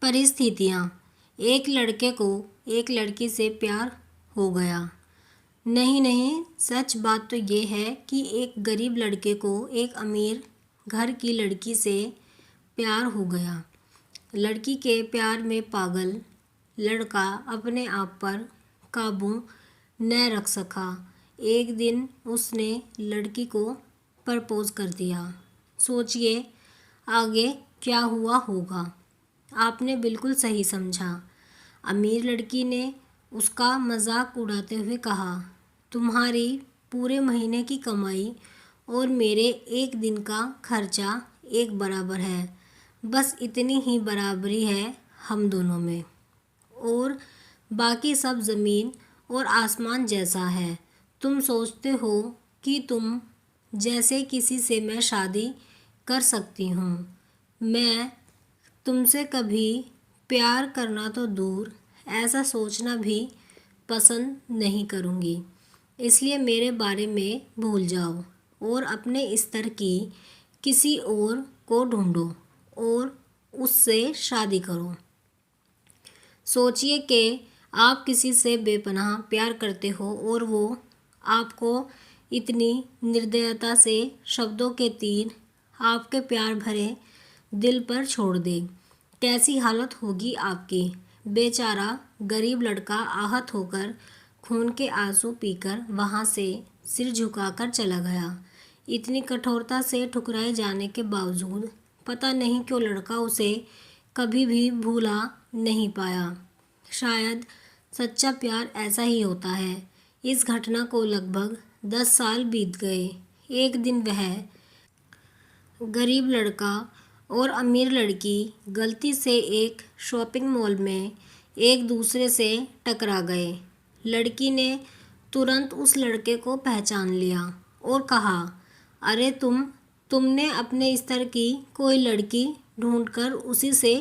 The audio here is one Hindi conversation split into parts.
परिस्थितियाँ। एक लड़के को एक लड़की से प्यार हो गया। नहीं नहीं, सच बात तो ये है कि एक गरीब लड़के को एक अमीर घर की लड़की से प्यार हो गया। लड़की के प्यार में पागल लड़का अपने आप पर काबू न रख सका। एक दिन उसने लड़की को प्रपोज कर दिया। सोचिए आगे क्या हुआ होगा। आपने बिल्कुल सही समझा। अमीर लड़की ने उसका मजाक उड़ाते हुए कहा, तुम्हारी पूरे महीने की कमाई और मेरे एक दिन का खर्चा एक बराबर है। बस इतनी ही बराबरी है हम दोनों में, और बाकी सब ज़मीन और आसमान जैसा है। तुम सोचते हो कि तुम जैसे किसी से मैं शादी कर सकती हूँ। मैं तुमसे कभी प्यार करना तो दूर, ऐसा सोचना भी पसंद नहीं करूँगी। इसलिए मेरे बारे में भूल जाओ और अपने स्तर की किसी और को ढूंढो और उससे शादी करो। सोचिए कि आप किसी से बेपनाह प्यार करते हो और वो आपको इतनी निर्दयता से शब्दों के तीर आपके प्यार भरे दिल पर छोड़ दे। कैसी हालत होगी आपकी। बेचारा गरीब लड़का आहत होकर खून के आंसू पीकर वहाँ से सिर झुकाकर चला गया। इतनी कठोरता से ठुकराए जाने के बावजूद पता नहीं क्यों लड़का उसे कभी भी भूला नहीं पाया। शायद सच्चा प्यार ऐसा ही होता है। इस घटना को लगभग 10 साल बीत गए। एक दिन वह गरीब लड़का और अमीर लड़की गलती से एक शॉपिंग मॉल में एक दूसरे से टकरा गए। लड़की ने तुरंत उस लड़के को पहचान लिया और कहा, अरे तुमने अपने स्तर की कोई लड़की ढूंढकर उसी से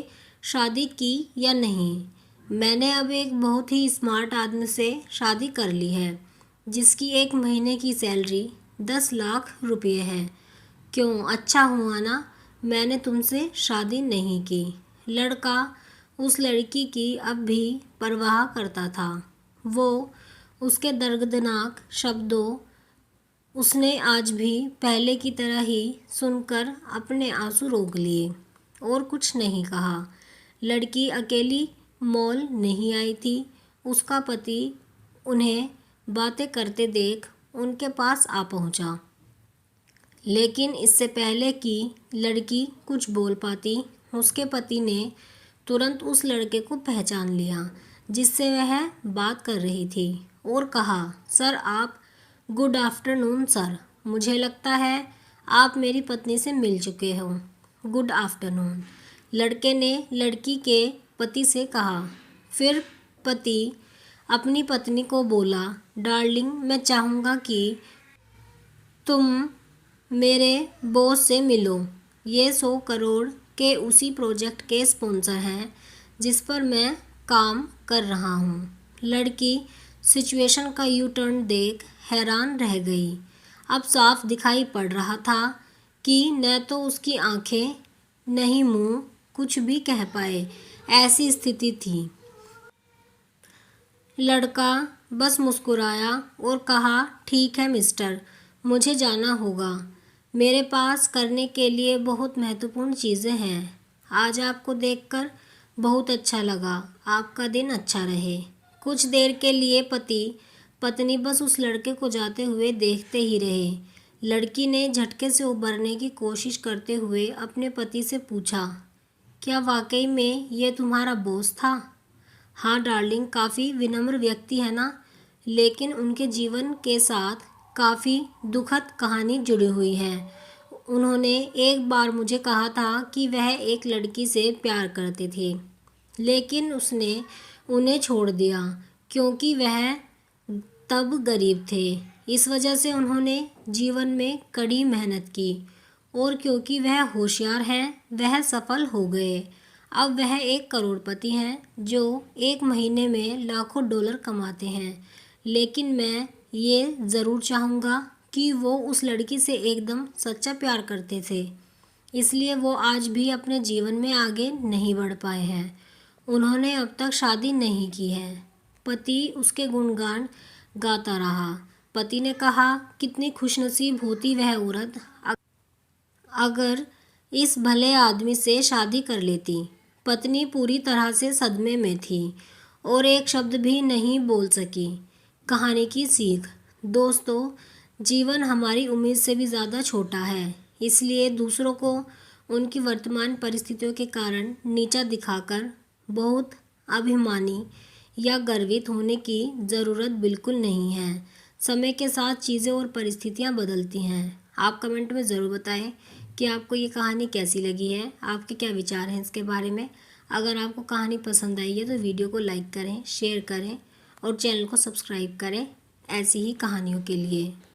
शादी की या नहीं? मैंने अब एक बहुत ही स्मार्ट आदमी से शादी कर ली है, जिसकी एक महीने की सैलरी 10 लाख रुपये है। क्यों, अच्छा हुआ ना मैंने तुमसे शादी नहीं की। लड़का उस लड़की की अब भी परवाह करता था। वो उसके दर्दनाक शब्दों उसने आज भी पहले की तरह ही सुनकर अपने आंसू रोक लिए और कुछ नहीं कहा। लड़की अकेली मॉल नहीं आई थी। उसका पति उन्हें बातें करते देख उनके पास आ पहुंचा। लेकिन इससे पहले कि लड़की कुछ बोल पाती, उसके पति ने तुरंत उस लड़के को पहचान लिया जिससे वह बात कर रही थी और कहा, सर आप गुड आफ्टरनून सर, मुझे लगता है आप मेरी पत्नी से मिल चुके हो। गुड आफ्टरनून, लड़के ने लड़की के पति से कहा। फिर पति अपनी पत्नी को बोला, डार्लिंग मैं चाहूँगा कि तुम मेरे बॉस से मिलो। ये 100 करोड़ के उसी प्रोजेक्ट के स्पॉन्सर हैं जिस पर मैं काम कर रहा हूँ। लड़की सिचुएशन का यू टर्न देख हैरान रह गई। अब साफ दिखाई पड़ रहा था कि न तो उसकी आंखें न ही मुँह कुछ भी कह पाए, ऐसी स्थिति थी। लड़का बस मुस्कुराया और कहा, ठीक है मिस्टर, मुझे जाना होगा। मेरे पास करने के लिए बहुत महत्वपूर्ण चीज़ें हैं। आज आपको देखकर बहुत अच्छा लगा। आपका दिन अच्छा रहे। कुछ देर के लिए पति पत्नी बस उस लड़के को जाते हुए देखते ही रहे। लड़की ने झटके से उबरने की कोशिश करते हुए अपने पति से पूछा, क्या वाकई में ये तुम्हारा बॉस था? हाँ डार्लिंग, काफ़ी विनम्र व्यक्ति है ना, लेकिन उनके जीवन के साथ काफ़ी दुखद कहानी जुड़ी हुई है। उन्होंने एक बार मुझे कहा था कि वह एक लड़की से प्यार करते थे, लेकिन उसने उन्हें छोड़ दिया क्योंकि वह तब गरीब थे। इस वजह से उन्होंने जीवन में कड़ी मेहनत की और क्योंकि वह होशियार हैं, वह सफल हो गए। अब वह एक करोड़पति हैं जो एक महीने में लाखों डॉलर कमाते हैं। लेकिन मैं ये ज़रूर चाहूँगा कि वो उस लड़की से एकदम सच्चा प्यार करते थे, इसलिए वो आज भी अपने जीवन में आगे नहीं बढ़ पाए हैं। उन्होंने अब तक शादी नहीं की है। पति उसके गुणगान गाता रहा। पति ने कहा, कितनी खुशनसीब होती वह औरत अगर इस भले आदमी से शादी कर लेती। पत्नी पूरी तरह से सदमे में थी और एक शब्द भी नहीं बोल सकी। कहानी की सीख। दोस्तों, जीवन हमारी उम्मीद से भी ज़्यादा छोटा है, इसलिए दूसरों को उनकी वर्तमान परिस्थितियों के कारण नीचा दिखाकर बहुत अभिमानी या गर्वित होने की ज़रूरत बिल्कुल नहीं है। समय के साथ चीज़ें और परिस्थितियाँ बदलती हैं। आप कमेंट में ज़रूर बताएं कि आपको ये कहानी कैसी लगी है, आपके क्या विचार हैं इसके बारे में। अगर आपको कहानी पसंद आई है तो वीडियो को लाइक करें, शेयर करें और चैनल को सब्सक्राइब करें ऐसी ही कहानियों के लिए।